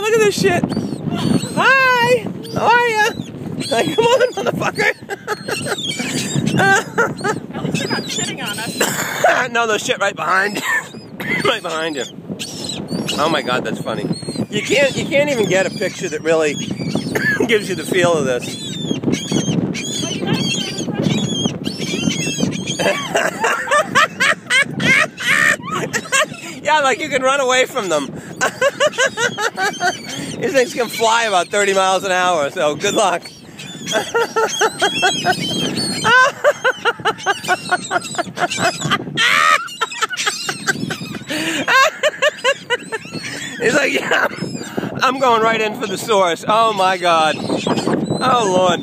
look at this shit. Hi, how are ya? Like, come on, motherfucker. At least you're not shitting on us. No, there's shit right behind you. Right behind you. Oh my God, that's funny. You can't even get a picture that really gives you the feel of this. Well, you guys stand in front of me. Yeah, like you can run away from them. These things can fly about 30 miles an hour, so good luck. He's like, yeah, I'm going right in for the source. Oh my God. Oh Lord.